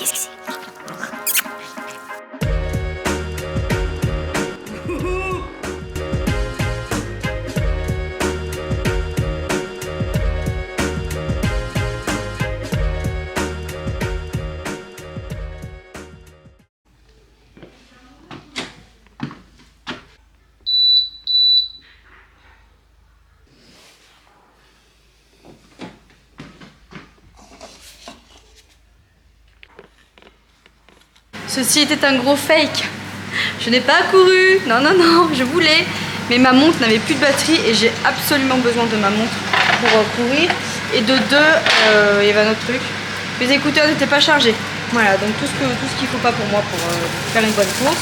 Qu'est-ce que c'est? Ceci était un gros fake. Je n'ai pas couru, non, non, non, je voulais. Mais ma montre n'avait plus de batterie et j'ai absolument besoin de ma montre pour courir. Et de deux, il y avait un autre truc. Mes écouteurs n'étaient pas chargés. Voilà, donc tout ce qu'il ne faut pas pour moi pour faire une bonne course.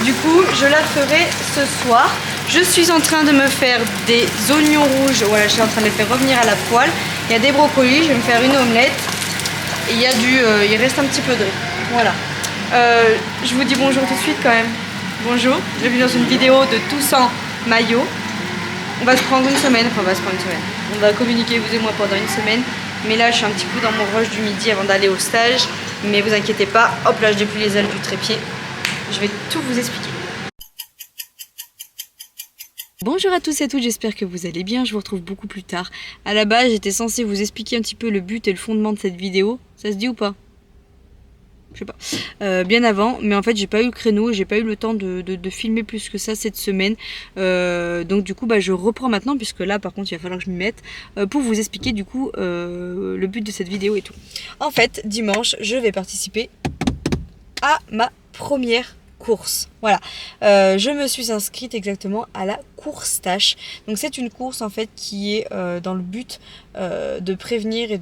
Du coup, je la ferai ce soir. Je suis en train de me faire des oignons rouges. Voilà, je suis en train de les faire revenir à la poêle. Il y a des brocolis, je vais me faire une omelette. Et il y a il reste un petit peu de riz. Voilà. Je vous dis bonjour tout de suite quand même. Bonjour, bienvenue dans une vidéo de Tous en maillot. On va se prendre une semaine, enfin on va se prendre une semaine. On va communiquer vous et moi pendant une semaine. Mais là je suis un petit peu dans mon rush du midi avant d'aller au stage. Mais vous inquiétez pas, hop là je déplie les ailes du trépied. Je vais tout vous expliquer. Bonjour à tous et à toutes, j'espère que vous allez bien, je vous retrouve beaucoup plus tard. À la base j'étais censée vous expliquer un petit peu le but et le fondement de cette vidéo. Ça se dit ou pas ? Je sais pas, bien avant, mais en fait j'ai pas eu le créneau, j'ai pas eu le temps de filmer plus que ça cette semaine, donc du coup bah, je reprends maintenant, puisque là par contre il va falloir que je m'y mette, pour vous expliquer du coup le but de cette vidéo et tout. En fait dimanche je vais participer à ma première course. Voilà, je me suis inscrite exactement à la course tâche. Donc c'est une course en fait qui est dans le but de prévenir et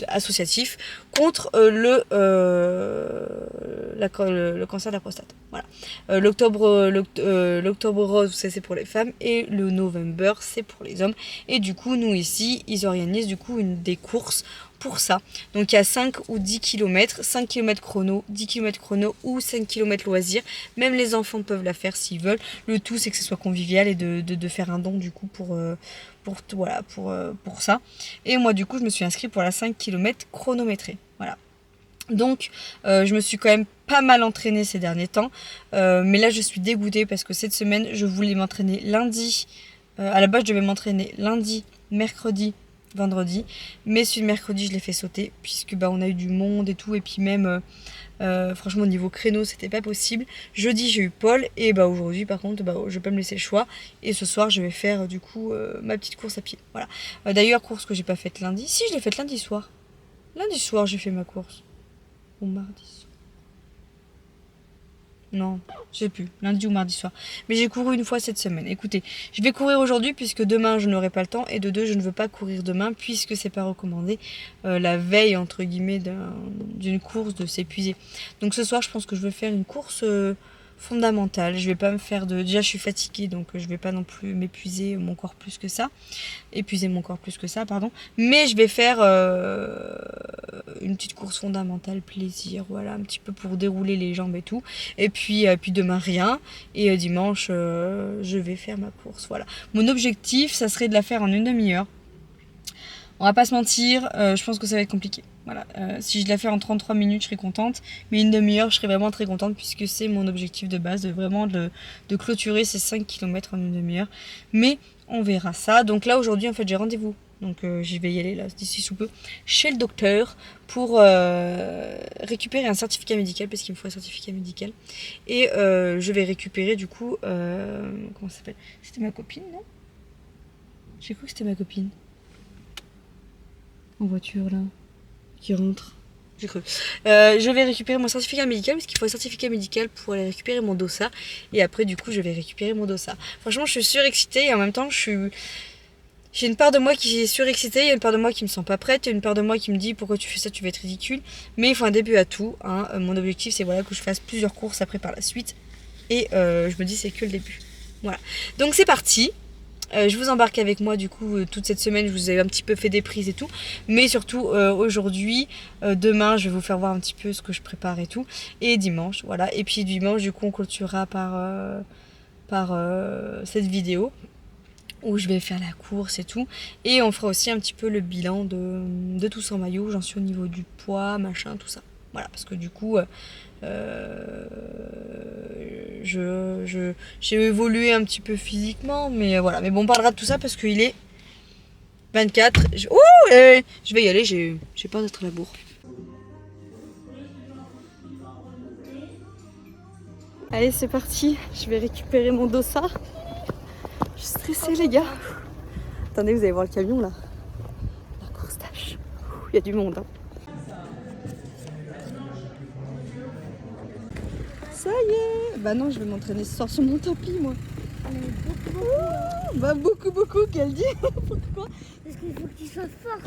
associatif contre le cancer de la prostate. Voilà. L'octobre rose, c'est pour les femmes, et le November c'est pour les hommes. Et du coup nous ici ils organisent du coup des courses pour ça. Donc il y a 5 ou 10 km, 5 km chrono, 10 km chrono ou 5 km loisir. Même les enfants peuvent la faire s'ils veulent. Le tout c'est que ce soit convivial et de faire un don du coup pour ça. Et moi du coup je me suis inscrite pour la 5 km chronométrée. Voilà. Donc je me suis quand même pas mal entraînée ces derniers temps. Mais là je suis dégoûtée parce que cette semaine je voulais m'entraîner lundi. À la base je devais m'entraîner lundi, mercredi, vendredi, mais celui de mercredi je l'ai fait sauter puisque bah on a eu du monde et tout, et puis même franchement au niveau créneau c'était pas possible. Jeudi j'ai eu Paul, et bah aujourd'hui par contre bah, je vais pas me laisser le choix, et ce soir je vais faire du coup ma petite course à pied. Voilà. D'ailleurs course que j'ai pas faite lundi, si je l'ai faite lundi soir. Lundi soir j'ai fait ma course. Ou mardi soir. Non, je sais plus, lundi ou mardi soir. Mais j'ai couru une fois cette semaine. Écoutez, je vais courir aujourd'hui puisque demain je n'aurai pas le temps, et de deux je ne veux pas courir demain puisque c'est pas recommandé la veille entre guillemets d'une course de s'épuiser. Donc ce soir je pense que je vais faire une course fondamentale. Je vais pas me faire déjà je suis fatiguée, donc je vais pas non plus m'épuiser mon corps plus que ça. Épuiser mon corps plus que ça, pardon. Mais je vais faire une petite course fondamentale, plaisir, voilà, un petit peu pour dérouler les jambes et tout. Et puis demain rien. Et dimanche, je vais faire ma course, voilà. Mon objectif, ça serait de la faire en une demi-heure. On va pas se mentir, je pense que ça va être compliqué. Voilà. Si je la fais en 33 minutes, je serai contente. Mais une demi-heure, je serai vraiment très contente puisque c'est mon objectif de base, de clôturer ces 5 km en une demi-heure. Mais on verra ça. Donc là, aujourd'hui, en fait, j'ai rendez-vous. Donc j'y vais y aller là d'ici sous peu chez le docteur pour récupérer un certificat médical, parce qu'il me faut un certificat médical. Et je vais récupérer du coup comment ça s'appelle, c'était ma copine, non? J'ai cru que c'était ma copine en voiture là qui rentre. J'ai cru. Je vais récupérer mon certificat médical parce qu'il faut un certificat médical pour aller récupérer mon dossard. Et après du coup je vais récupérer mon dossard. Franchement je suis surexcitée et en même temps j'ai une part de moi qui est surexcitée, il y a une part de moi qui me sent pas prête, il y a une part de moi qui me dit pourquoi tu fais ça, tu vas être ridicule. Mais il faut un début à tout, hein. Mon objectif c'est voilà que je fasse plusieurs courses après par la suite. Et je me dis c'est que le début. Voilà. Donc c'est parti. Je vous embarque avec moi du coup toute cette semaine, je vous ai un petit peu fait des prises et tout. Mais surtout aujourd'hui, demain je vais vous faire voir un petit peu ce que je prépare et tout. Et dimanche, voilà. Et puis dimanche du coup on clôturera par cette vidéo. où je vais faire la course et tout. Et on fera aussi un petit peu le bilan de tout ça en maillot. J'en suis au niveau du poids, machin, tout ça. Voilà, parce que du coup, j'ai évolué un petit peu physiquement, mais voilà. Mais bon, on parlera de tout ça parce qu'il est 24. Je vais y aller, j'ai peur d'être à la bourre. Allez, c'est parti. Je vais récupérer mon dossard. Je suis stressée, les gars. Attendez, vous allez voir le camion là. La course tâche. Il y a du monde. Hein. Ça y est. Bah non, je vais m'entraîner ce soir sur mon tapis, moi. Bah beaucoup, qu'elle dit. Pourquoi? Parce qu'il faut que tu sois fort.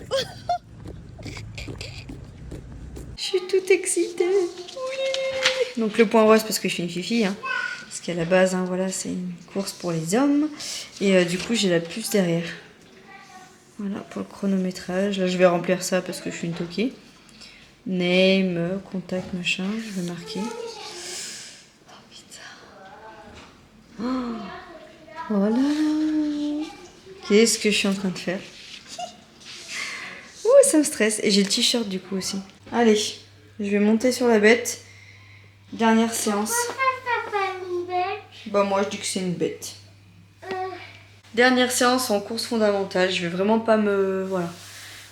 Je suis toute excitée. Oui. Donc le point rose parce que je suis une fifi. Hein. Parce qu'à la base, hein, voilà, c'est une course pour les hommes. Et du coup, j'ai la puce derrière. Voilà, pour le chronométrage. Là, je vais remplir ça parce que je suis une toquée. Name, contact, machin. Je vais marquer. Oh putain. Oh là là. Qu'est-ce que je suis en train de faire? Ouh, ça me stresse. Et j'ai le t-shirt du coup aussi. Allez, je vais monter sur la bête. Dernière séance. Pourquoi ça s'appelle une bête? Bah moi je dis que c'est une bête. Dernière séance en course fondamentale. Je vais vraiment pas me... Voilà.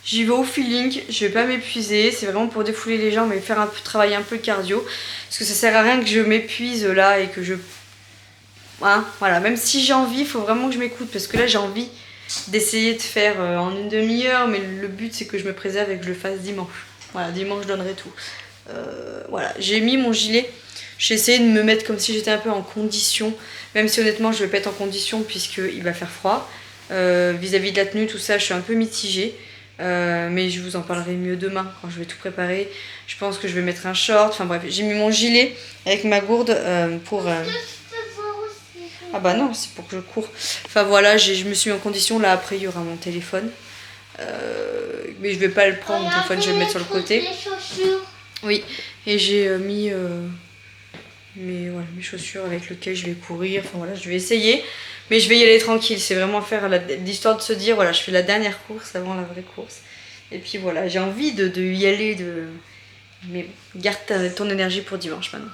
J'y vais au feeling. Je vais pas m'épuiser. C'est vraiment pour défouler les jambes et faire un peu, travailler un peu le cardio. Parce que ça sert à rien que je m'épuise là et que je... Hein, voilà. Même si j'ai envie, il faut vraiment que je m'écoute. Parce que là j'ai envie d'essayer de faire en une demi-heure. Mais le but c'est que je me préserve et que je le fasse dimanche. Voilà, dimanche je donnerai tout. Voilà, j'ai mis mon gilet. J'ai essayé de me mettre comme si j'étais un peu en condition. Même si honnêtement je vais pas être en condition puisqu'il va faire froid. Vis-à-vis de la tenue, tout ça, je suis un peu mitigée. Mais je vous en parlerai mieux demain quand je vais tout préparer. Je pense que je vais mettre un short. Enfin bref, j'ai mis mon gilet avec ma gourde pour... Ah bah non, c'est pour que je cours. Enfin voilà, je me suis mis en condition. Là après il y aura mon téléphone. Mais je vais pas le prendre, mon téléphone, je vais le mettre sur le côté. Oui, et j'ai mis mes chaussures avec lesquelles je vais courir. Enfin voilà, je vais essayer. Mais je vais y aller tranquille. C'est vraiment faire l'histoire de se dire, voilà, je fais la dernière course avant la vraie course. Et puis voilà, j'ai envie de y aller. Mais bon, garde ton énergie pour dimanche maintenant.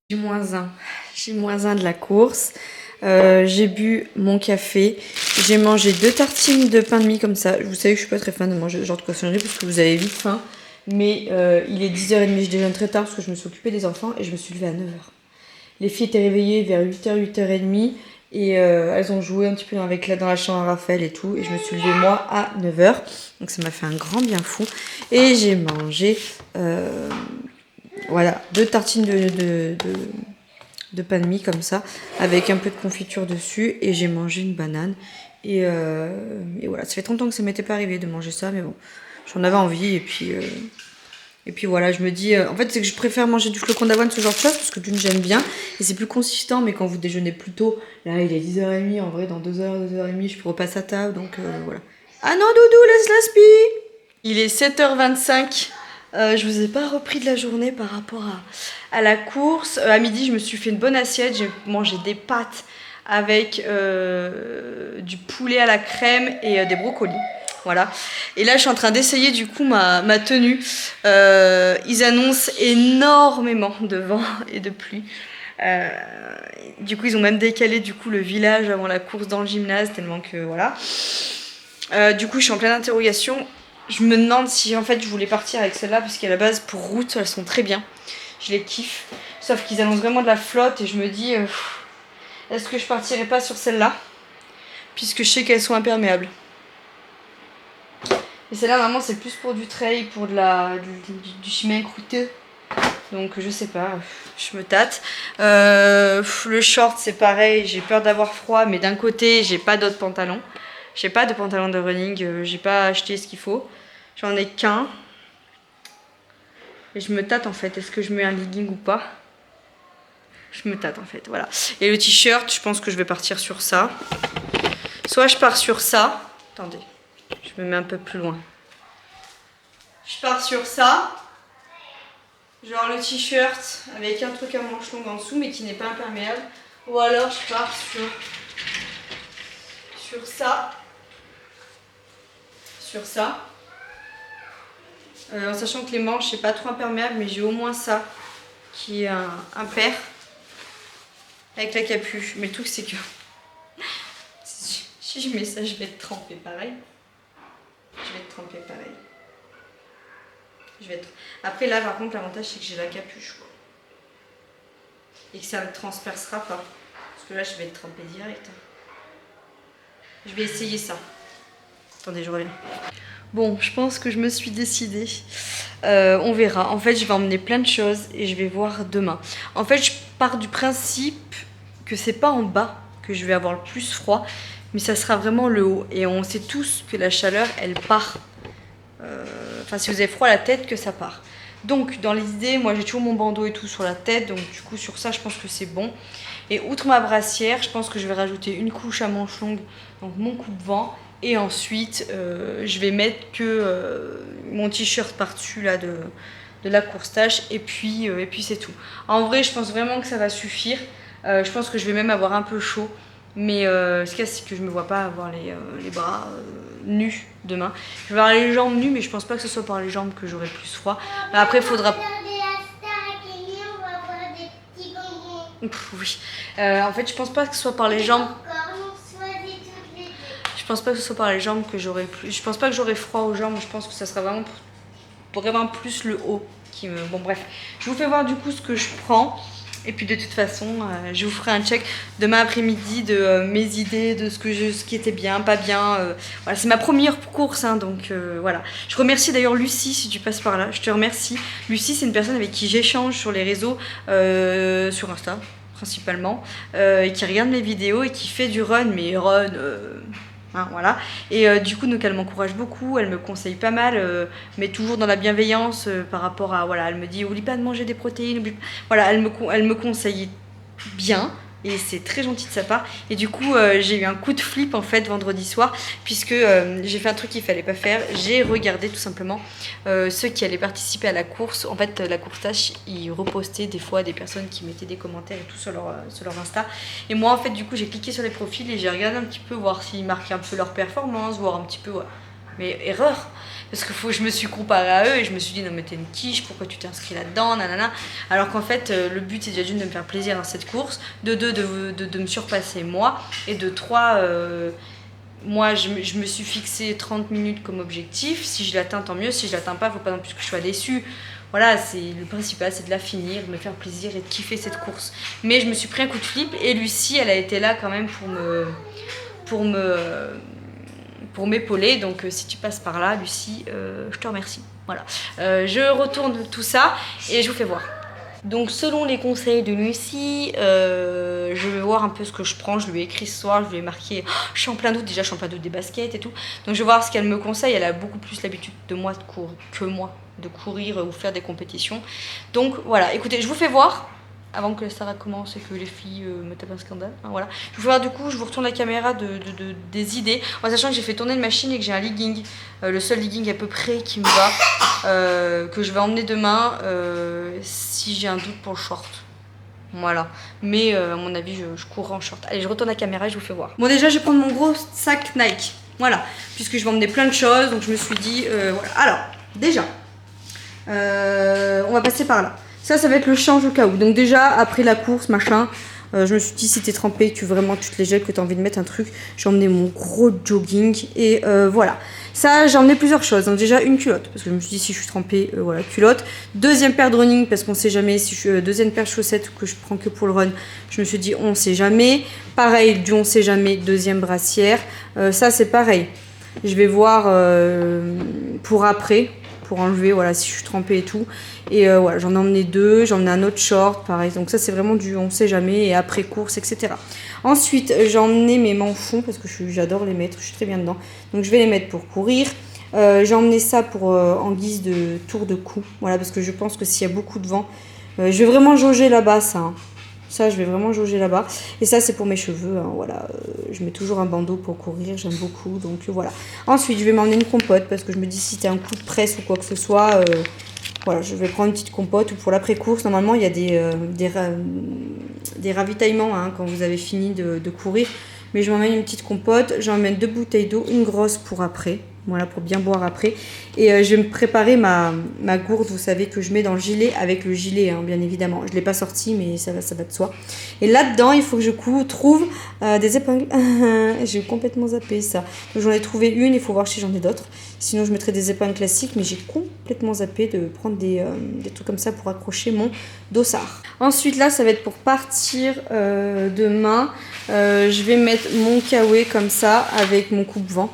J'ai -1. J'ai -1 de la course. J'ai bu mon café. J'ai mangé 2 tartines de pain de mie comme ça. Vous savez que je suis pas très fan de manger ce genre de cochonnerie parce que vous avez vite faim. Mais il est 10h30, je déjeune très tard parce que je me suis occupée des enfants et je me suis levée à 9h. Les filles étaient réveillées vers 8h, 8h30 et elles ont joué un petit peu dans la chambre à Raphaël et tout. Et je me suis levée moi à 9h. Donc ça m'a fait un grand bien fou. Et j'ai mangé voilà, 2 tartines de pain de mie comme ça, avec un peu de confiture dessus, et j'ai mangé une banane. Et voilà, ça fait 30 ans que ça m'était pas arrivé de manger ça, mais bon, j'en avais envie, et puis voilà, je me dis, en fait c'est que je préfère manger du flocon d'avoine, ce genre de choses, parce que d'une j'aime bien, et c'est plus consistant, mais quand vous déjeunez plus tôt, là il est 10h30, en vrai dans 2h, 2h30, je repasse à table, donc voilà. Ah non Doudou, laisse la spi. Il est 7h25. Je vous ai pas repris de la journée par rapport à la course. À midi, je me suis fait une bonne assiette. J'ai mangé des pâtes avec du poulet à la crème et des brocolis. Voilà. Et là, je suis en train d'essayer du coup ma tenue. Ils annoncent énormément de vent et de pluie. Du coup, ils ont même décalé du coup le village avant la course dans le gymnase tellement que voilà. Du coup, je suis en pleine interrogation. Je me demande si en fait je voulais partir avec celle-là parce qu'à la base pour route elles sont très bien. Je les kiffe. Sauf qu'ils annoncent vraiment de la flotte et je me dis est-ce que je partirai pas sur celle-là puisque je sais qu'elles sont imperméables. Et celle-là normalement c'est plus pour du trail, pour du chemin croûteux. Donc je sais pas, je me tâte. Le short c'est pareil, j'ai peur d'avoir froid mais d'un côté j'ai pas d'autres pantalons. J'ai pas de pantalon de running, j'ai pas acheté ce qu'il faut. J'en ai qu'un. Et je me tâte en fait. Est-ce que je mets un legging ou pas? Je me tâte en fait, voilà. Et le t-shirt, je pense que je vais partir sur ça. Soit je pars sur ça. Attendez, je me mets un peu plus loin. Je pars sur ça. Genre le t-shirt avec un truc à manches longues en dessous mais qui n'est pas imperméable. Ou alors je pars sur ça. Sur ça. En sachant que les manches c'est pas trop imperméable mais j'ai au moins ça qui est un pair avec la capuche. Mais le truc c'est que si je mets ça je vais être trempée pareil. Après là par contre l'avantage c'est que j'ai la capuche quoi. Et que ça ne transpercera pas. Parce que là je vais être trempée direct. Je vais essayer ça. Attendez, je reviens. Bon, je pense que je me suis décidée. On verra. En fait, je vais emmener plein de choses et je vais voir demain. En fait, je pars du principe que c'est pas en bas que je vais avoir le plus froid, mais ça sera vraiment le haut. Et on sait tous que la chaleur, elle part. Enfin, si vous avez froid à la tête, que ça part. Donc, dans les idées, moi j'ai toujours mon bandeau et tout sur la tête, donc du coup, sur ça, je pense que c'est bon. Et outre ma brassière, je pense que je vais rajouter une couche à manches longues, donc mon coupe-vent. Et ensuite, je vais mettre que mon t-shirt par-dessus là de la course tâche. Et puis c'est tout. En vrai, je pense vraiment que ça va suffire. Je pense que je vais même avoir un peu chaud. Mais ce qu'il y a, c'est que je ne me vois pas avoir les bras nus demain. Je vais avoir les jambes nues, mais je pense pas que ce soit par les jambes que j'aurai plus froid. Après, il faudra... Oui. En fait, je pense pas que ce soit par les jambes... Je pense pas que ce soit par les jambes que j'aurai plus... Je pense pas que j'aurai froid aux jambes. Je pense que ça sera vraiment plus le haut qui me... Bon, bref. Je vous fais voir du coup ce que je prends. Et puis de toute façon, je vous ferai un check demain après-midi de mes idées, de ce qui était bien, pas bien. Voilà, c'est ma première course, hein, donc voilà. Je remercie d'ailleurs Lucie si tu passes par là. Je te remercie. Lucie, c'est une personne avec qui j'échange sur les réseaux, sur Insta principalement, et qui regarde mes vidéos et qui fait du run, mais run... Hein, voilà. Et du coup, donc, elle m'encourage beaucoup, elle me conseille pas mal, mais toujours dans la bienveillance par rapport à, voilà, elle me dit, oublie pas de manger des protéines, voilà, elle me conseille bien, et c'est très gentil de sa part. Et du coup, j'ai eu un coup de flip en fait vendredi soir, puisque j'ai fait un truc qu'il fallait pas faire, j'ai regardé tout simplement ceux qui allaient participer à la course. En fait, la course tâche, ils repostaient des fois des personnes qui mettaient des commentaires et tout sur leur Insta. Et moi, en fait, du coup, j'ai cliqué sur les profils et j'ai regardé un petit peu, voir s'ils marquaient un peu leur performance, voir un petit peu, ouais. Mais erreur, parce que je me suis comparée à eux et je me suis dit non mais t'es une quiche, pourquoi tu t'es inscrit là-dedans, nanana. Alors qu'en fait le but c'est déjà d'une de me faire plaisir dans cette course, de deux de me surpasser moi, et de trois moi je me suis fixé 30 minutes comme objectif. Si je l'atteins tant mieux, si je l'atteins pas faut pas non plus que je sois déçue. Voilà, c'est le principal, c'est de la finir, de me faire plaisir et de kiffer cette course. Mais je me suis pris un coup de flip et Lucie elle a été là quand même pour m'épauler. Donc si tu passes par là, Lucie, je te remercie. Voilà. Je retourne tout ça et je vous fais voir. Donc selon les conseils de Lucie, je vais voir un peu ce que je prends. Je lui ai écrit ce soir, je lui ai marqué je suis en plein doute, déjà je suis en plein doute des baskets et tout. Donc je vais voir ce qu'elle me conseille. Elle a beaucoup plus l'habitude de moi que moi de courir ou faire des compétitions. Donc voilà, écoutez, je vous fais voir avant que Sarah commence et que les filles me tapent un scandale. Hein, voilà. Je vais voir du coup, je vous retourne la caméra des idées, en sachant que j'ai fait tourner une machine et que j'ai un legging, le seul legging à peu près qui me va, que je vais emmener demain si j'ai un doute pour le short. Voilà, mais à mon avis je courrai en short. Allez, je retourne la caméra et je vous fais voir. Bon, déjà je vais prendre mon gros sac Nike, voilà, puisque je vais emmener plein de choses, donc je me suis dit, voilà. Alors, déjà, on va passer par là. Ça va être le change au cas où. Donc déjà, après la course, machin, je me suis dit, si t'es trempé, que tu te les gèles, que t'as envie de mettre un truc, j'ai emmené mon gros jogging. Et voilà. Ça, j'ai emmené plusieurs choses. Donc déjà, une culotte, parce que je me suis dit, si je suis trempée, voilà, culotte. Deuxième paire de running, parce qu'on sait jamais. Si je deuxième paire de chaussettes que je prends que pour le run, je me suis dit, on sait jamais. Pareil, du on sait jamais, deuxième brassière. Ça, c'est pareil. Je vais voir pour après, pour enlever, voilà, si je suis trempée et tout. Et voilà, j'en ai emmené deux, j'en ai un autre short, pareil. Donc ça, c'est vraiment du on sait jamais et après course, etc. Ensuite, j'ai emmené mes manchons parce que j'adore les mettre, je suis très bien dedans. Donc je vais les mettre pour courir. J'ai emmené ça pour en guise de tour de cou. Voilà, parce que je pense que s'il y a beaucoup de vent, je vais vraiment jauger là-bas, ça. Hein. Ça, je vais vraiment jauger là-bas. Et ça, c'est pour mes cheveux. Hein, voilà. Je mets toujours un bandeau pour courir. J'aime beaucoup. Donc, voilà. Ensuite, je vais m'emmener une compote. Parce que je me dis, si t'as un coup de presse ou quoi que ce soit, Voilà, je vais prendre une petite compote ou pour l'après-course. Normalement, il y a des ravitaillements hein, quand vous avez fini de courir. Mais je m'emmène une petite compote, j'emmène 2 bouteilles d'eau, une grosse pour après. Voilà, pour bien boire après. Et je vais me préparer ma gourde, vous savez, que je mets dans le gilet, avec le gilet, hein, bien évidemment. Je ne l'ai pas sorti, mais ça va de soi. Et là-dedans, il faut que je trouve des épingles. J'ai complètement zappé ça. J'en ai trouvé une, il faut voir si j'en ai d'autres. Sinon, je mettrai des épingles classiques, mais j'ai complètement zappé de prendre des trucs comme ça pour accrocher mon dossard. Ensuite, là, ça va être pour partir demain. Je vais mettre mon kawaii comme ça, avec mon coupe-vent.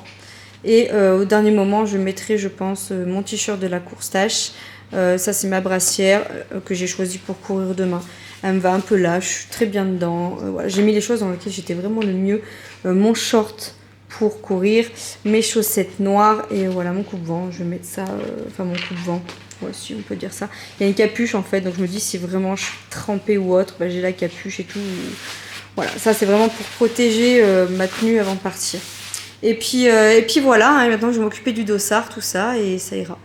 Et au dernier moment, je mettrai, je pense, mon t-shirt de la course tâche. Ça, c'est ma brassière que j'ai choisie pour courir demain. Elle me va un peu là, je suis très bien dedans. Voilà. J'ai mis les choses dans lesquelles j'étais vraiment le mieux. Mon short pour courir, mes chaussettes noires et voilà mon coupe-vent. Je vais mettre ça, enfin mon coupe-vent. Ouais, si on peut dire ça. Il y a une capuche en fait, donc je me dis si vraiment je suis trempée ou autre, bah, j'ai la capuche et tout. Voilà, ça c'est vraiment pour protéger ma tenue avant de partir. Et puis voilà, hein, maintenant je vais m'occuper du dossard, tout ça, et ça ira.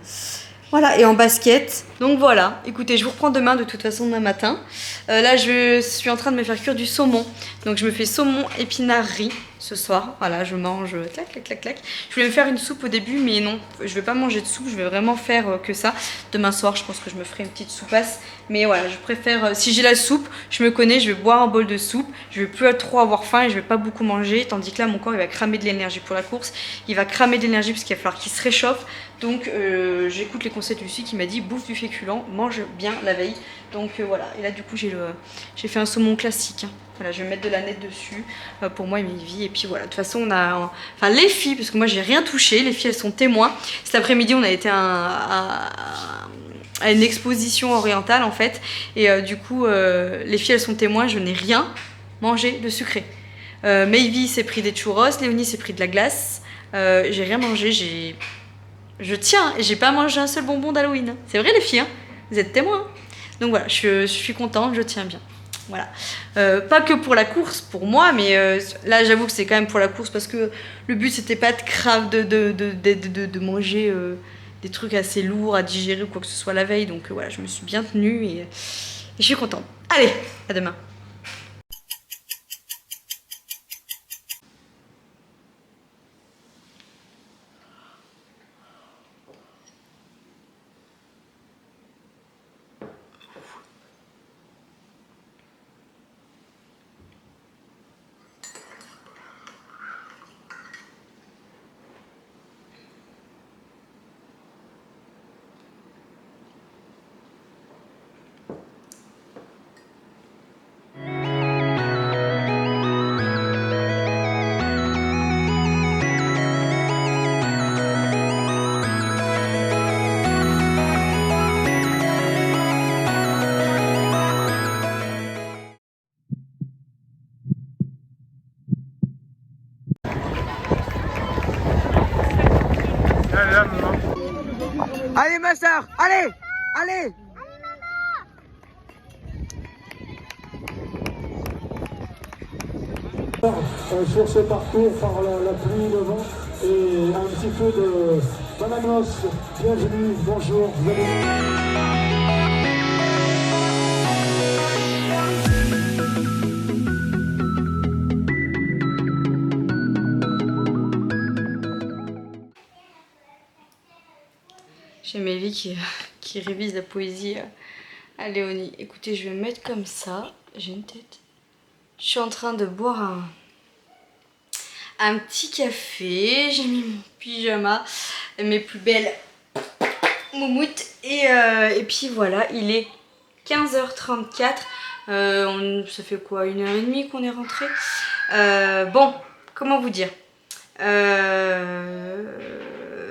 Voilà, et en basket. Donc voilà, écoutez, je vous reprends demain de toute façon demain matin. Là, je suis en train de me faire cuire du saumon. Donc je me fais saumon épinard riz ce soir. Voilà, je mange clac, clac, clac, clac. Je voulais me faire une soupe au début, mais non, je vais pas manger de soupe. Je vais vraiment faire que ça. Demain soir, je pense que je me ferai une petite soupasse. Mais voilà, je préfère, si j'ai la soupe, je me connais, je vais boire un bol de soupe. Je vais plus trop avoir faim et je vais pas beaucoup manger. Tandis que là, mon corps, il va cramer de l'énergie pour la course. Il va cramer de l'énergie parce qu'il va falloir qu'il se réchauffe. Donc j'écoute les conseils de Lucie qui m'a dit bouffe du féculent, mange bien la veille. Donc voilà, et là du coup j'ai fait un saumon classique. Hein. Voilà, je vais mettre de la nette dessus pour moi et mes vies. Et puis voilà, de toute façon on a... Enfin les filles, parce que moi j'ai rien touché, les filles elles sont témoins. Cet après-midi on a été à une exposition orientale en fait. Et du coup les filles elles sont témoins, je n'ai rien mangé de sucré. Mayvi s'est pris des churros, Léonie s'est pris de la glace. J'ai rien mangé, je tiens, et j'ai pas mangé un seul bonbon d'Halloween. C'est vrai les filles, hein, vous êtes témoins. Donc voilà, je suis contente, je tiens bien. Voilà. Pas que pour la course, pour moi, mais là j'avoue que c'est quand même pour la course parce que le but c'était pas de crave de manger des trucs assez lourds à digérer ou quoi que ce soit la veille. Donc voilà, je me suis bien tenue et je suis contente. Allez, à demain. Allez ma soeur, allez, allez. Sur ce parcours par la pluie, le vent et un petit peu de bananos. Bienvenue, bonjour, vous allez... J'ai Mévi qui révise la poésie à Léonie. Écoutez, je vais me mettre comme ça. J'ai une tête. Je suis en train de boire un petit café. J'ai mis mon pyjama, mes plus belles moumoutes. Et puis voilà, il est 15h34. Ça fait quoi, 1h30 qu'on est rentré. Bon, comment vous dire,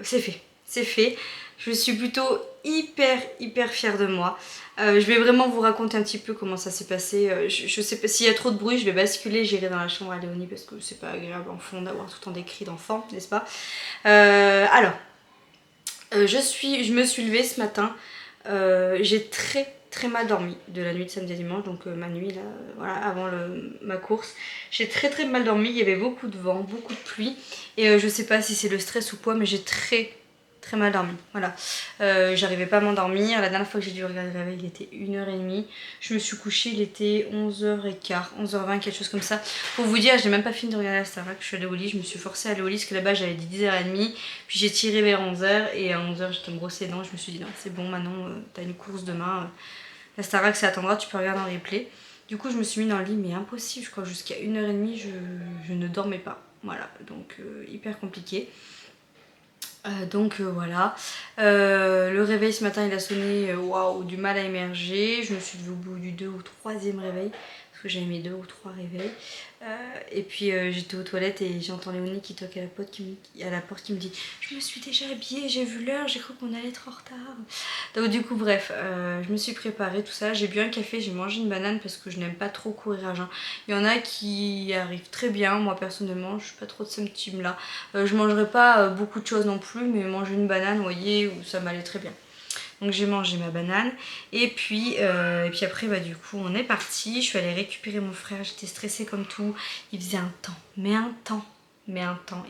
c'est fait. C'est fait. Je suis plutôt hyper fière de moi. Je vais vraiment vous raconter un petit peu comment ça s'est passé. Je sais pas s'il y a trop de bruit, je vais basculer, j'irai dans la chambre à Léonie parce que c'est pas agréable en fond d'avoir tout le temps des cris d'enfants, n'est-ce pas? Alors, je me suis levée ce matin. J'ai très mal dormi de la nuit de samedi à dimanche, donc ma nuit là, voilà, avant ma course. J'ai très mal dormi, il y avait beaucoup de vent, beaucoup de pluie. Et je sais pas si c'est le stress ou quoi, mais j'ai très très mal dormi. Voilà. J'arrivais pas à m'endormir. La dernière fois que j'ai dû regarder le réveil, il était 1h30. Je me suis couchée, il était 11h15, 11h20, quelque chose comme ça. Pour vous dire, j'ai même pas fini de regarder la Starac. Je suis allée au lit, je me suis forcée à aller au lit parce que là-bas j'avais dit 10h30. Puis j'ai tiré vers 11h et à 11h j'étais me brosser les dents. Je me suis dit non, c'est bon, Manon, t'as une course demain. La Starac, ça attendra, tu peux regarder en replay. Du coup, je me suis mis dans le lit, mais impossible, je crois, jusqu'à 1h30, je ne dormais pas. Voilà, donc hyper compliqué. Voilà. Le réveil ce matin, il a sonné, waouh, du mal à émerger. Je me suis levée au bout du 2 ou 3e réveil, parce que j'avais mes 2 ou 3 réveils. Et puis j'étais aux toilettes et j'entends Léonie qui toque à la porte qui me dit je me suis déjà habillée, j'ai vu l'heure, j'ai cru qu'on allait être en retard. Donc du coup bref, je me suis préparée tout ça, j'ai bu un café, j'ai mangé une banane parce que je n'aime pas trop courir à jeun. Il y en a qui arrivent très bien, moi personnellement je suis pas trop de ce team là. Je mangerai pas beaucoup de choses non plus, mais manger une banane, vous voyez, ça m'allait très bien. Donc j'ai mangé ma banane et puis après bah, du coup on est parti. Je suis allée récupérer mon frère, j'étais stressée comme tout. Il faisait un temps, mais un temps.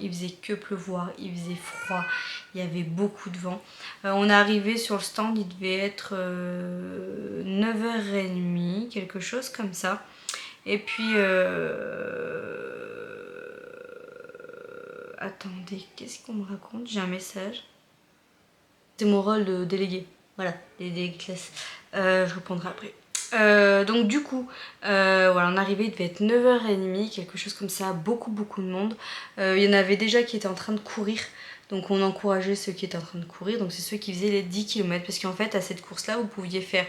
Il faisait que pleuvoir, il faisait froid, il y avait beaucoup de vent. On est arrivé sur le stand, il devait être 9h30, quelque chose comme ça. Et puis attendez, qu'est-ce qu'on me raconte? J'ai un message. C'est mon rôle de délégué. Voilà, les délégués de classe. Je répondrai après. Donc du coup, voilà, on est arrivé, il devait être 9h30, quelque chose comme ça, beaucoup de monde. Il y en avait déjà qui étaient en train de courir, donc on encourageait ceux qui étaient en train de courir, donc c'est ceux qui faisaient les 10 km, parce qu'en fait à cette course-là, vous pouviez faire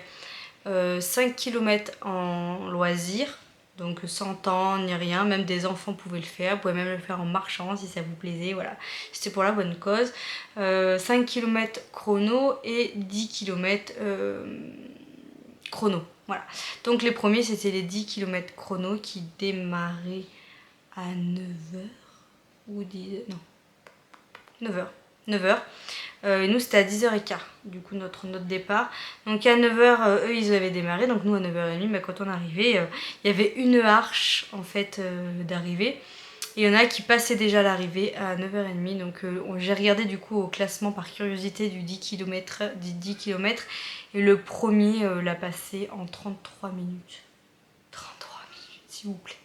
5 km en loisir, donc sans temps ni rien, même des enfants pouvaient le faire, vous pouvez même le faire en marchant si ça vous plaisait, voilà, c'était pour la bonne cause. 5 km chrono et 10 km chrono, voilà. Donc les premiers c'était les 10 km chrono qui démarraient à 9h ou 10h, non, 9h. Et nous c'était à 10h15 du coup notre départ, donc à 9h eux ils avaient démarré, donc nous à 9h30 mais quand on arrivait il y avait une arche en fait d'arrivée et il y en a qui passaient déjà l'arrivée à 9h30, donc j'ai regardé du coup au classement par curiosité du 10 km et le premier l'a passé en 33 minutes. 33 minutes s'il vous plaît.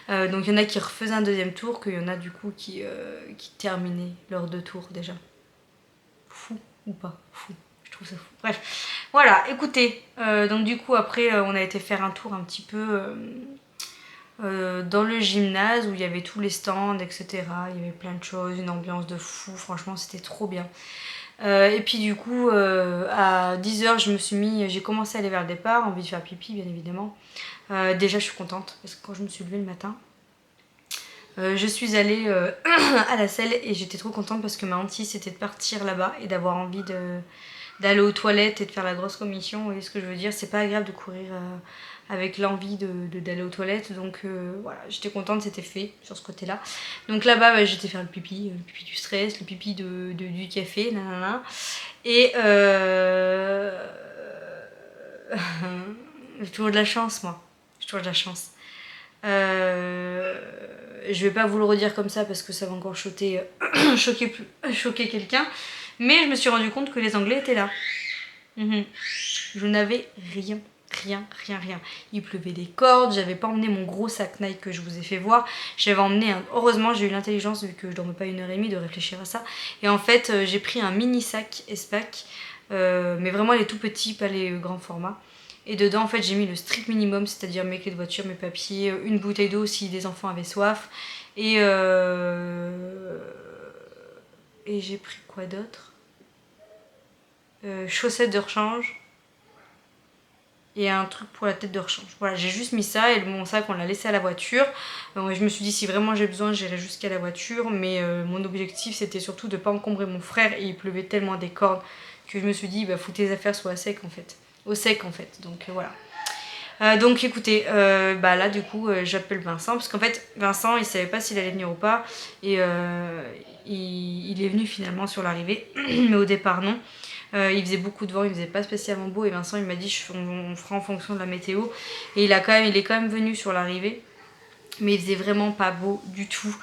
Donc il y en a qui refaisaient un deuxième tour, qu'il y en a du coup qui terminaient leurs 2 tours déjà. Fou ou pas fou, je trouve ça fou. Bref, voilà, écoutez, donc du coup après on a été faire un tour un petit peu dans le gymnase où il y avait tous les stands, etc. Il y avait plein de choses, une ambiance de fou, franchement c'était trop bien. Et puis du coup à 10h j'ai commencé à aller vers le départ, envie de faire pipi bien évidemment. Déjà je suis contente parce que quand je me suis levée le matin, je suis allée à la selle et j'étais trop contente parce que ma hantise c'était de partir là-bas et d'avoir envie d'aller aux toilettes et de faire la grosse commission. Vous voyez ce que je veux dire, c'est pas agréable de courir avec l'envie d'aller aux toilettes, donc voilà, j'étais contente, c'était fait sur ce côté-là. Donc là-bas bah, j'étais faire le pipi du stress, le pipi du café, nanana. Et j'ai toujours de la chance moi, j'ai toujours de la chance. Je vais pas vous le redire comme ça parce que ça va encore choquer quelqu'un, mais je me suis rendu compte que les Anglais étaient là. Je n'avais rien. Il pleuvait des cordes, j'avais pas emmené mon gros sac Nike que je vous ai fait voir, j'avais emmené heureusement j'ai eu l'intelligence, vu que je dormais pas 1h30, de réfléchir à ça, et en fait j'ai pris un mini sac Espac, mais vraiment les tout petits, pas les grands formats. Et dedans en fait j'ai mis le strict minimum, c'est-à-dire mes clés de voiture, mes papiers, une bouteille d'eau si des enfants avaient soif, et j'ai pris quoi d'autre, chaussettes de rechange et un truc pour la tête de rechange. Voilà, j'ai juste mis ça et mon sac on l'a laissé à la voiture. Je me suis dit si vraiment j'ai besoin j'irai jusqu'à la voiture, mais mon objectif c'était surtout de ne pas encombrer mon frère et il pleuvait tellement des cordes que je me suis dit bah faut que tes affaires soient au sec en fait, donc voilà. Donc écoutez, bah là du coup j'appelle Vincent parce qu'en fait Vincent il savait pas s'il allait venir ou pas et il est venu finalement sur l'arrivée mais au départ non. Il faisait beaucoup de vent, il faisait pas spécialement beau et Vincent il m'a dit on fera en fonction de la météo, et il est quand même venu sur l'arrivée mais il faisait vraiment pas beau du tout.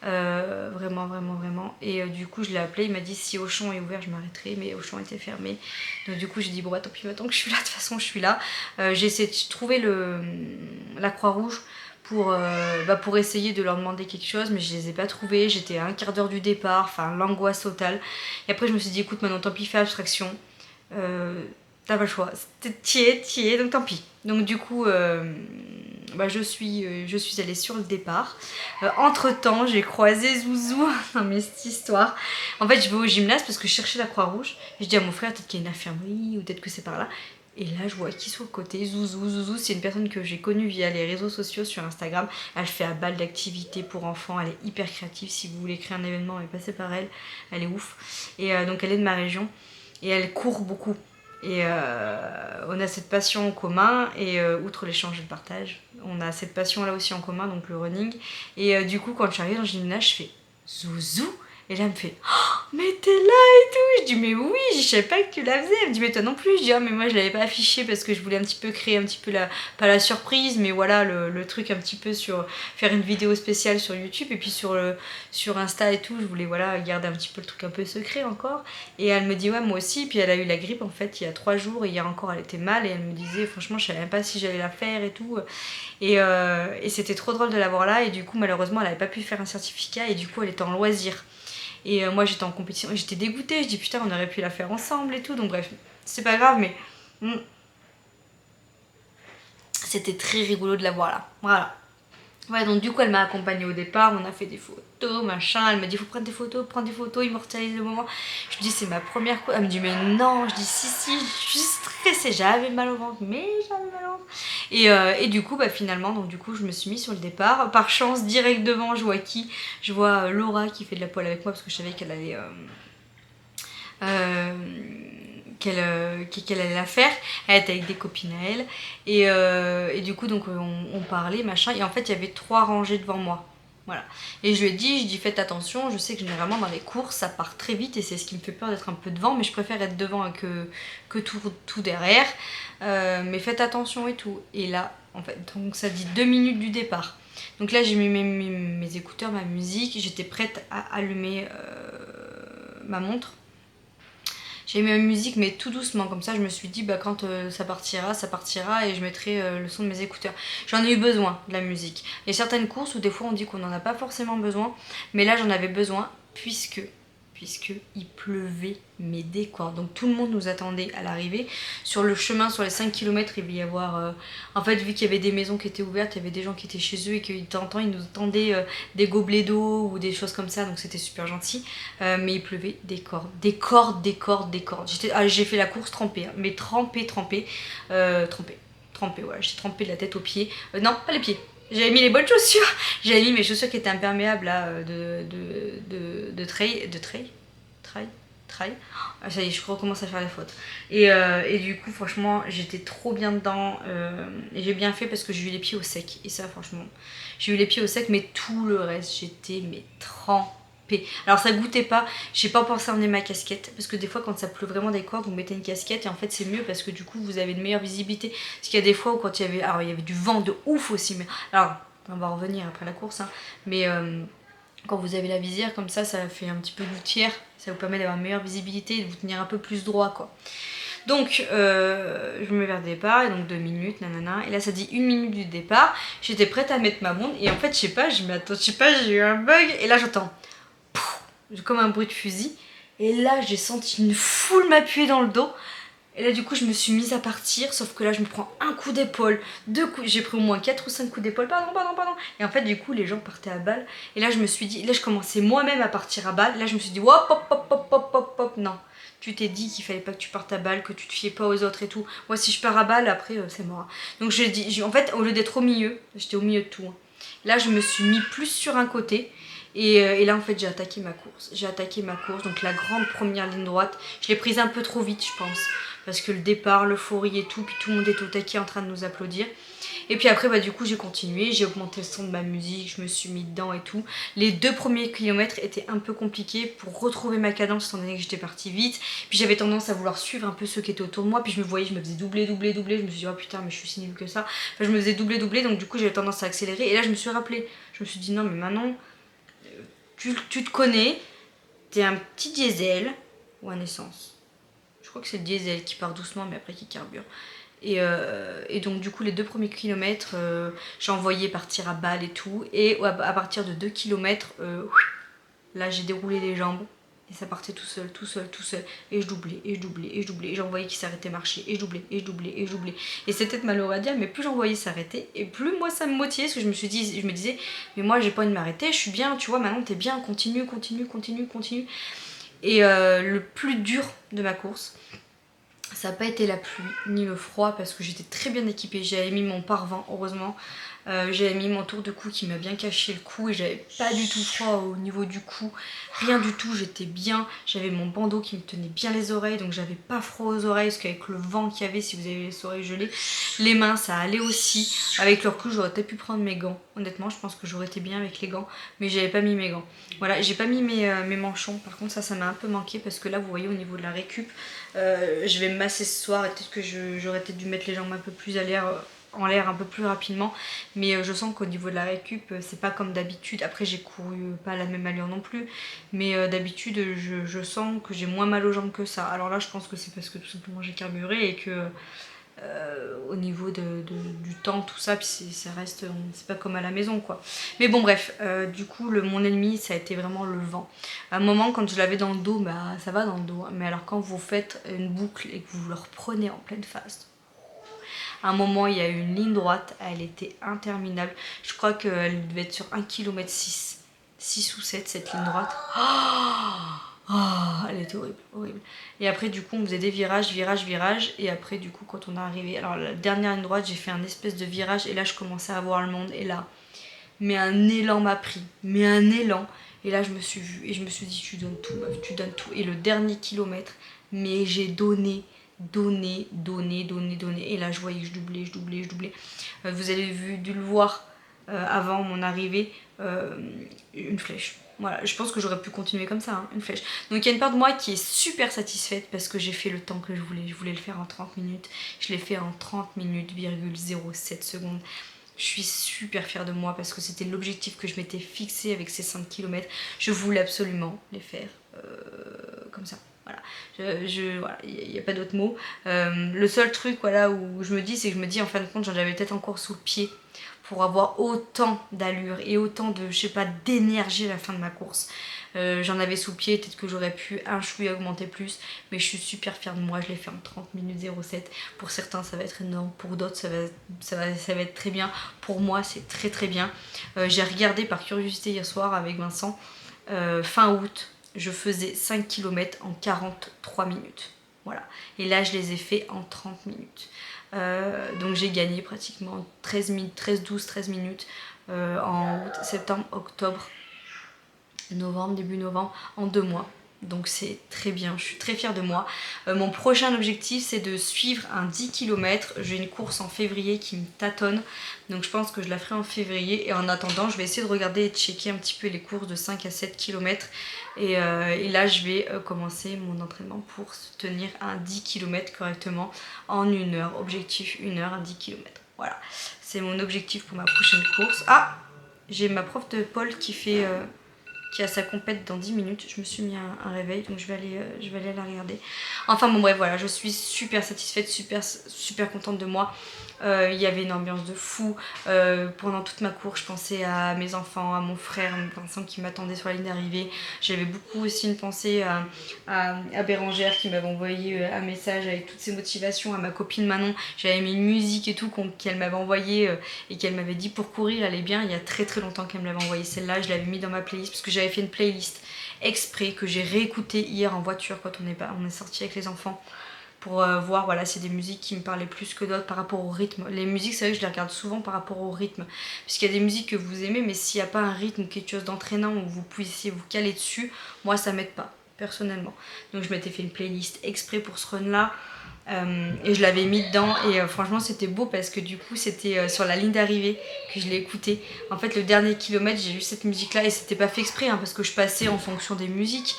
Vraiment, vraiment, vraiment. Et du coup, je l'ai appelé, il m'a dit si Auchan est ouvert, je m'arrêterai, mais Auchan était fermé. Donc du coup, j'ai dit bon, bah tant pis, maintenant que je suis là, de toute façon, je suis là. J'ai essayé de trouver la Croix-Rouge pour essayer de leur demander quelque chose, mais je les ai pas trouvés. J'étais à un quart d'heure du départ, enfin l'angoisse totale. Et après je me suis dit écoute, maintenant tant pis, fais abstraction, t'as pas le choix, t'y es, donc tant pis. Donc du coup je suis allée sur le départ. Entre temps j'ai croisé Zouzou. Non mais cette histoire, en fait je vais au gymnase parce que je cherchais la Croix-Rouge. Je dis à mon frère peut-être qu'il y a une infirmerie ou peut-être que c'est par là. Et là, je vois qui sur le côté, Zouzou. Zouzou, c'est une personne que j'ai connue via les réseaux sociaux sur Instagram. Elle fait à balle d'activités pour enfants. Elle est hyper créative. Si vous voulez créer un événement, passez par elle. Elle est ouf. Et donc, elle est de ma région. Et elle court beaucoup. Et on a cette passion en commun. Et outre l'échange et le partage, on a cette passion-là aussi en commun, donc le running. Et du coup, quand je suis arrivée dans le gymnase, je fais Zouzou. Et là, elle me fait oh, mais t'es là et tout. Je dis mais oui, je savais pas que tu la faisais. Elle me dit mais toi non plus. Je dis ah mais moi je l'avais pas affiché parce que je voulais un petit peu créer un petit peu pas la surprise, mais voilà le truc un petit peu sur faire une vidéo spéciale sur YouTube et puis sur Insta et tout. Je voulais voilà garder un petit peu le truc un peu secret encore. Et elle me dit ouais moi aussi. Puis elle a eu la grippe en fait il y a 3 jours et hier encore elle était mal et elle me disait franchement je savais même pas si j'allais la faire et tout. Et c'était trop drôle de la voir là et du coup malheureusement elle avait pas pu faire un certificat et du coup elle était en loisir. Et moi j'étais en compétition et j'étais dégoûtée, je dis putain on aurait pu la faire ensemble et tout, donc bref, c'est pas grave mais c'était très rigolo de la voir là, voilà. Ouais donc du coup elle m'a accompagnée au départ, on a fait des photos, machin, elle m'a dit faut prendre des photos, immortaliser le moment. Je lui dis c'est ma première course, elle me dit mais non, je dis si, je suis stressée, j'avais mal au ventre, et du coup finalement donc du coup je me suis mise sur le départ, par chance direct devant je vois qui, je vois Laura qui fait de la pole avec moi parce que je savais qu'elle allait qu'elle allait la faire. Elle était avec des copines à elle et du coup donc on parlait machin et en fait il y avait 3 rangées devant moi, voilà. Et je lui ai dit, faites attention, je sais que généralement dans les courses ça part très vite et c'est ce qui me fait peur d'être un peu devant, mais je préfère être devant que tout derrière, mais faites attention et tout. Et là en fait donc ça dit 2 minutes du départ, donc là j'ai mis mes écouteurs, ma musique, j'étais prête à allumer ma montre. J'ai mis ma musique mais tout doucement, comme ça je me suis dit quand ça partira et je mettrai le son de mes écouteurs. J'en ai eu besoin de la musique. Il y a certaines courses où des fois on dit qu'on n'en a pas forcément besoin, mais là j'en avais besoin puisque il pleuvait mais des quoi. Donc tout le monde nous attendait à l'arrivée. Sur le chemin, sur les 5 km, il va y avoir... en fait, vu qu'il y avait des maisons qui étaient ouvertes, il y avait des gens qui étaient chez eux et qu'ils ils nous tendaient des gobelets d'eau ou des choses comme ça, donc c'était super gentil. Mais il pleuvait des cordes. J'ai fait la course trempée, hein, mais trempée, voilà, j'ai trempé de la tête aux pieds. Non, pas les pieds. J'avais mis les bonnes chaussures. J'avais mis mes chaussures qui étaient imperméables là, de trail. Ah, ça y est, je recommence à faire les fautes. Et du coup, franchement, j'étais trop bien dedans. Et j'ai bien fait parce que j'ai eu les pieds au sec. Et ça, franchement, j'ai eu les pieds au sec, mais tout le reste, j'étais trempée. Alors ça goûtait pas, j'ai pas pensé à emmener ma casquette parce que des fois quand ça pleut vraiment des cordes vous mettez une casquette et en fait c'est mieux parce que du coup vous avez une meilleure visibilité, parce qu'il y a des fois où quand il y avait du vent de ouf aussi, mais alors on va revenir après la course hein, mais quand vous avez la visière comme ça fait un petit peu gouttière, ça vous permet d'avoir une meilleure visibilité et de vous tenir un peu plus droit quoi. Donc je me mets vers le départ et donc 2 minutes, nanana, et là ça dit 1 minute du départ, j'étais prête à mettre ma montre et en fait je sais pas, j'ai eu un bug et là j'entends comme un bruit de fusil et là j'ai senti une foule m'appuyer dans le dos et là du coup je me suis mise à partir, sauf que là je me prends un coup d'épaule, 2 coups, j'ai pris au moins 4 ou 5 coups d'épaule, pardon, et en fait du coup les gens partaient à balle et là je me suis dit, là je commençais moi-même à partir à balle, là je me suis dit hop, non, tu t'es dit qu'il fallait pas que tu partes à balle, que tu te fiais pas aux autres et tout, moi si je pars à balle après c'est mort. Donc en fait au lieu d'être au milieu, j'étais au milieu de tout, là je me suis mis plus sur un côté. Et là en fait j'ai attaqué ma course, donc la grande première ligne droite, je l'ai prise un peu trop vite je pense, parce que le départ, l'euphorie et tout, puis tout le monde était au taquet en train de nous applaudir. Et puis après du coup j'ai continué, j'ai augmenté le son de ma musique, je me suis mis dedans et tout. Les 2 premiers kilomètres étaient un peu compliqués pour retrouver ma cadence étant donné que j'étais partie vite. Puis j'avais tendance à vouloir suivre un peu ceux qui étaient autour de moi, puis je me faisais doubler, je me suis dit oh putain mais je suis si nulle que ça. Enfin je me faisais doubler, donc du coup j'avais tendance à accélérer et là je me suis rappelé, je me suis dit non mais maintenant... tu te connais, t'es un petit diesel ou un essence. Je crois que c'est le diesel qui part doucement mais après qui carbure. Et donc du coup les 2 premiers kilomètres, j'ai envoyé partir à balle et tout. Et à partir de 2 kilomètres, là j'ai déroulé les jambes. Et ça partait tout seul. Et je doublais. Et j'envoyais qu'il s'arrêtait marcher. Et je doublais. Et c'est peut-être malheureux à dire, mais plus j'envoyais s'arrêter, et plus moi ça me motivait. Parce que je me disais, mais moi j'ai pas envie de m'arrêter, je suis bien, tu vois, maintenant t'es bien, continue. Et le plus dur de ma course, ça n'a pas été la pluie ni le froid parce que j'étais très bien équipée. J'avais mis mon pare-vent, heureusement. J'avais mis mon tour de cou qui m'a bien caché le cou et j'avais pas du tout froid au niveau du cou. Rien du tout, j'étais bien. J'avais mon bandeau qui me tenait bien les oreilles, donc j'avais pas froid aux oreilles parce qu'avec le vent qu'il y avait, si vous avez les oreilles gelées, les mains ça allait aussi. Avec le recul, j'aurais peut-être pu prendre mes gants. Honnêtement, je pense que j'aurais été bien avec les gants, mais j'avais pas mis mes gants. Voilà, j'ai pas mis mes manchons. Par contre, ça m'a un peu manqué parce que là, vous voyez, au niveau de la récup, je vais me masser ce soir et peut-être que j'aurais peut-être dû mettre les jambes un peu plus en l'air un peu plus rapidement, mais je sens qu'au niveau de la récup c'est pas comme d'habitude. Après j'ai couru pas à la même allure non plus, mais d'habitude je sens que j'ai moins mal aux jambes que ça. Alors là je pense que c'est parce que tout simplement j'ai carburé et que au niveau du temps tout ça, puis ça reste, c'est pas comme à la maison quoi. Mais bon bref, du coup mon ennemi ça a été vraiment le vent. À un moment quand je l'avais dans le dos, bah ça va dans le dos, hein, mais alors quand vous faites une boucle et que vous le reprenez en pleine face, à un moment il y a eu une ligne droite, elle était interminable. Je crois qu'elle devait être sur 1 km 6 ou 7 cette ligne droite. Oh, elle était horrible. Et après du coup on faisait des virages. Et après du coup quand on est arrivé, alors la dernière ligne droite, j'ai fait un espèce de virage et là je commençais à voir le monde. Et là, mais un élan m'a pris, mais un élan. Et là je me suis vue et je me suis dit tu donnes tout meuf, tu donnes tout. Et le dernier kilomètre, mais j'ai donné. Et là je voyais que je doublais. Vous avez dû le voir avant mon arrivée, une flèche. Voilà, je pense que j'aurais pu continuer comme ça, hein, une flèche. Donc il y a une part de moi qui est super satisfaite parce que j'ai fait le temps que je voulais. Je voulais le faire en 30 minutes. Je l'ai fait en 30 minutes, 0,07 secondes. Je suis super fière de moi parce que c'était l'objectif que je m'étais fixé avec ces 5 km. Je voulais absolument les faire comme ça. Voilà, voilà, il n'y a pas d'autre mot. Le seul truc voilà, où je me dis, c'est que je me dis en fin de compte, j'en avais peut-être encore sous le pied pour avoir autant d'allure et autant de, je sais pas, d'énergie à la fin de ma course. J'en avais sous le pied, peut-être que j'aurais pu un chouïa augmenter plus, mais je suis super fière de moi, je l'ai fait en 30 minutes 07. Pour certains ça va être énorme, pour d'autres ça va être très bien. Pour moi c'est très bien. J'ai regardé par curiosité hier soir avec Vincent, fin août, je faisais 5 km en 43 minutes. Voilà. Et là, je les ai fait en 30 minutes. Donc j'ai gagné pratiquement 13 minutes en août, septembre, octobre, novembre, début novembre, en 2 mois. Donc c'est très bien, je suis très fière de moi. Mon prochain objectif c'est de suivre un 10 km. J'ai une course en février qui me tâtonne, donc je pense que je la ferai en février. Et en attendant je vais essayer de regarder et de checker un petit peu les courses de 5 à 7 km. Et là je vais commencer mon entraînement pour tenir un 10 km correctement en 1 heure. Objectif 1 heure, un 10 km. Voilà, c'est mon objectif pour ma prochaine course. Ah, j'ai ma prof de Paul qui a sa compète dans 10 minutes. Je me suis mis un réveil, donc je vais aller la regarder. Enfin bon bref, voilà, je suis super satisfaite, super contente de moi. Il y avait une ambiance de fou. Pendant toute ma course, je pensais à mes enfants, à mon frère, Vincent qui m'attendait sur la ligne d'arrivée. J'avais beaucoup aussi une pensée à Bérangère qui m'avait envoyé un message avec toutes ses motivations, à ma copine Manon. J'avais mis une musique et tout qu'elle m'avait envoyée et qu'elle m'avait dit pour courir, elle allait bien. Il y a très longtemps qu'elle me l'avait envoyée celle-là. Je l'avais mis dans ma playlist parce que j'avais fait une playlist exprès que j'ai réécoutée hier en voiture quand on est sorti avec les enfants. Pour voir, voilà, c'est des musiques qui me parlaient plus que d'autres par rapport au rythme. Les musiques, c'est vrai que je les regarde souvent par rapport au rythme. Puisqu'il y a des musiques que vous aimez, mais s'il n'y a pas un rythme ou quelque chose d'entraînant où vous puissiez vous caler dessus, moi ça m'aide pas, personnellement. Donc je m'étais fait une playlist exprès pour ce run-là. Et je l'avais mis dedans et franchement c'était beau parce que du coup c'était sur la ligne d'arrivée que je l'ai écouté. En fait le dernier kilomètre j'ai eu cette musique là et c'était pas fait exprès hein, parce que je passais en fonction des musiques.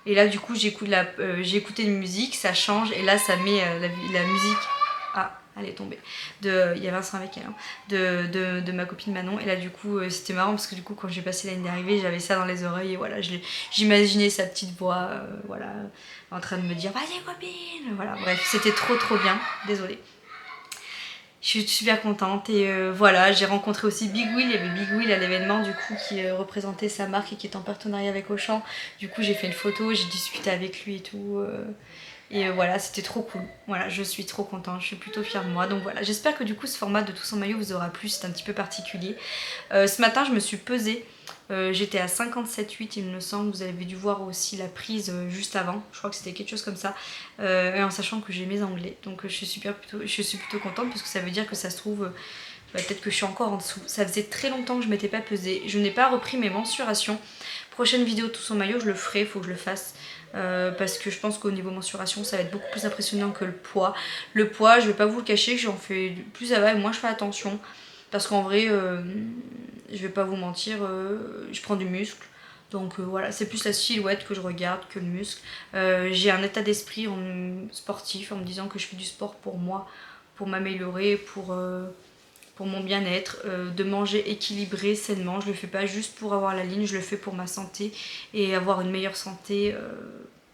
Et là du coup j'ai écouté une musique, ça change et là ça met la musique. Ah, elle est tombée. Il y a Vincent avec elle, hein, de ma copine Manon. Et là du coup c'était marrant parce que du coup quand j'ai passé la ligne d'arrivée j'avais ça dans les oreilles et voilà, j'imaginais sa petite voix voilà, en train de me dire vas-y copine, voilà, bref c'était trop bien, désolée. Je suis super contente et voilà, j'ai rencontré aussi Big Will, il y avait Big Will à l'événement du coup qui représentait sa marque et qui est en partenariat avec Auchan. Du coup j'ai fait une photo, j'ai discuté avec lui et tout et voilà, c'était trop cool. Voilà, je suis trop contente, je suis plutôt fière de moi. Donc voilà, j'espère que du coup ce format de Tous en maillot vous aura plu, c'est un petit peu particulier. Ce matin je me suis pesée, j'étais à 57,8 il me semble, vous avez dû voir aussi la prise juste avant, je crois que c'était quelque chose comme ça, et en sachant que j'ai mes anglais, donc je suis plutôt contente parce que ça veut dire que ça se trouve, peut-être que je suis encore en dessous. Ça faisait très longtemps que je m'étais pas pesée, je n'ai pas repris mes mensurations. Prochaine vidéo Tous en maillot je le ferai, il faut que je le fasse. Parce que je pense qu'au niveau mensuration ça va être beaucoup plus impressionnant que le poids. Le poids, je vais pas vous le cacher, j'en fais plus ça va et moins je fais attention. Parce qu'en vrai, je vais pas vous mentir, je prends du muscle. Donc voilà, c'est plus la silhouette que je regarde que le muscle. J'ai un état d'esprit sportif en me disant que je fais du sport pour moi, pour m'améliorer, pour mon bien-être, de manger équilibré, sainement. Je le fais pas juste pour avoir la ligne, je le fais pour ma santé et avoir une meilleure santé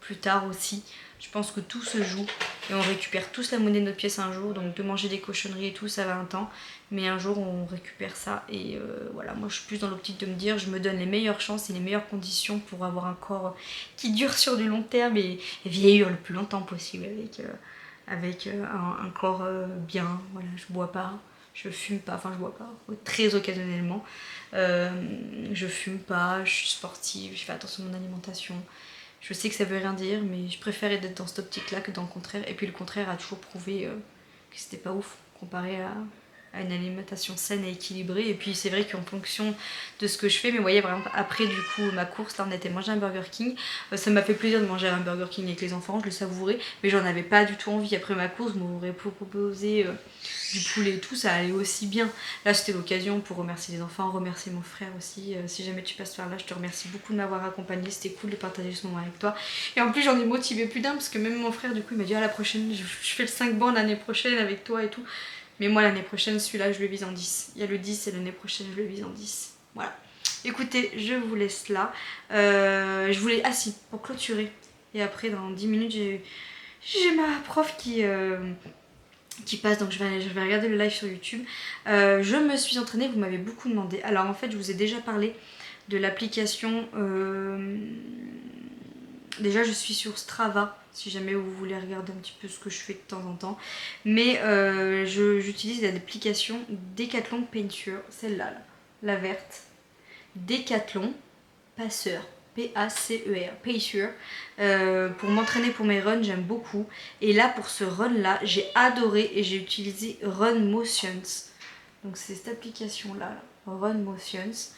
plus tard aussi. Je pense que tout se joue et on récupère tous la monnaie de notre pièce un jour, donc de manger des cochonneries et tout ça va un temps, mais un jour on récupère ça et voilà, moi je suis plus dans l'optique de me dire je me donne les meilleures chances et les meilleures conditions pour avoir un corps qui dure sur du long terme et vieillir le plus longtemps possible avec un corps bien. Voilà, je bois pas, je fume pas, enfin je bois pas, très occasionnellement, je fume pas, je suis sportive, je fais attention à mon alimentation. Je sais que ça veut rien dire, mais je préfère être dans cette optique-là que dans le contraire. Et puis le contraire a toujours prouvé que c'était pas ouf comparé à une alimentation saine et équilibrée. Et puis c'est vrai qu'en fonction de ce que je fais, mais vous voyez, par exemple, après du coup ma course, là on était manger un Burger King. Ça m'a fait plaisir de manger un Burger King avec les enfants, je le savourais, mais j'en avais pas du tout envie. Après ma course, vous m'aurez proposé du poulet et tout, ça allait aussi bien. Là c'était l'occasion pour remercier les enfants, remercier mon frère aussi. Si jamais tu passes par là, je te remercie beaucoup de m'avoir accompagné, c'était cool de partager ce moment avec toi. Et en plus j'en ai motivé plus d'un parce que même mon frère du coup il m'a dit à la prochaine, je fais le 5 bancs l'année prochaine avec toi et tout. Mais moi l'année prochaine celui-là je le vise en 10. Il y a le 10 et l'année prochaine je le vise en 10. Voilà. Écoutez, je vous laisse là. Je voulais... Ah si, pour clôturer. Et après dans 10 minutes j'ai ma prof qui passe, donc je vais regarder le live sur YouTube. Je me suis entraînée, vous m'avez beaucoup demandé. Alors en fait je vous ai déjà parlé de l'application, déjà je suis sur Strava si jamais vous voulez regarder un petit peu ce que je fais de temps en temps, mais j'utilise l'application Decathlon Pacer, celle-là, là, la verte, Decathlon Pacer, P-A-C-E-R, Pacer, pour m'entraîner pour mes runs, j'aime beaucoup. Et là pour ce run là j'ai adoré et j'ai utilisé Run Motions, donc c'est cette application là, Run Motions.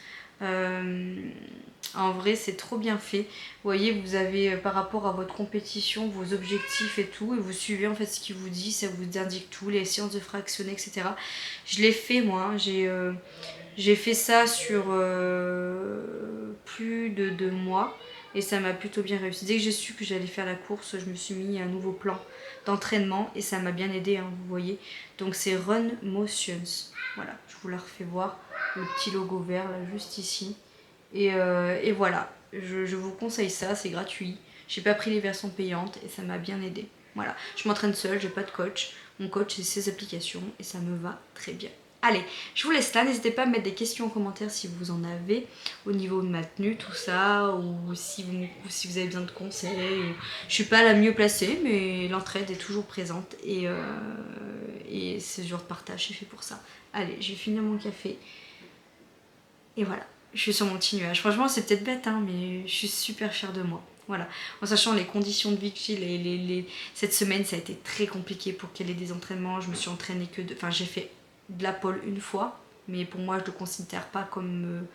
En vrai c'est trop bien fait, vous voyez, vous avez par rapport à votre compétition vos objectifs et tout, et vous suivez en fait ce qu'il vous dit, ça vous indique tout, les séances de fractionner, etc. Je l'ai fait moi, hein. J'ai fait ça sur plus de 2 mois et ça m'a plutôt bien réussi. Dès que j'ai su que j'allais faire la course, je me suis mis un nouveau plan d'entraînement et ça m'a bien aidé, hein, vous voyez. Donc c'est Run Motions, voilà, je vous la refais voir, le petit logo vert là juste ici. Et voilà, je vous conseille ça, c'est gratuit. J'ai pas pris les versions payantes et ça m'a bien aidé. Voilà, je m'entraîne seule, j'ai pas de coach. Mon coach c'est ses applications et ça me va très bien. Allez, je vous laisse là, n'hésitez pas à me mettre des questions en commentaire si vous en avez au niveau de ma tenue, tout ça, ou si vous avez besoin de conseils. Je suis pas la mieux placée, mais l'entraide est toujours présente et ce genre de partage c'est fait pour ça. Allez, je vais finir mon café et voilà. Je suis sur mon petit nuage. Franchement, c'est peut-être bête, hein, mais je suis super fière de moi. Voilà. En sachant les conditions de vie que j'ai, cette semaine, ça a été très compliqué pour qu'elle ait des entraînements. Je me suis entraînée que de... Enfin, j'ai fait de la pole une fois, mais pour moi, je ne le considère pas comme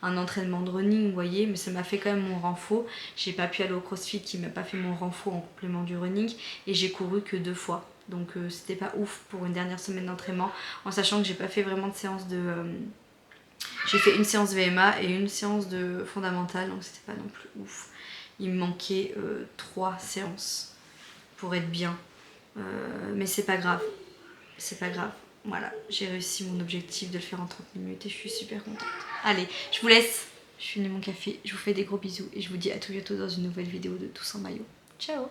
un entraînement de running, vous voyez, mais ça m'a fait quand même mon renfort. J'ai pas pu aller au CrossFit qui m'a pas fait mon renfort en complément du running, et j'ai couru que 2 fois. Donc, c'était pas ouf pour une dernière semaine d'entraînement, en sachant que j'ai pas fait vraiment de séance de... J'ai fait une séance VMA et une séance de fondamentale, donc c'était pas non plus ouf. Il me manquait 3 séances pour être bien, mais c'est pas grave. c'est pas grave. Voilà, j'ai réussi mon objectif de le faire en 30 minutes et je suis super contente. Allez, je vous laisse. Je finis mon café, je vous fais des gros bisous et je vous dis à tout bientôt dans une nouvelle vidéo de Tous en maillot. Ciao!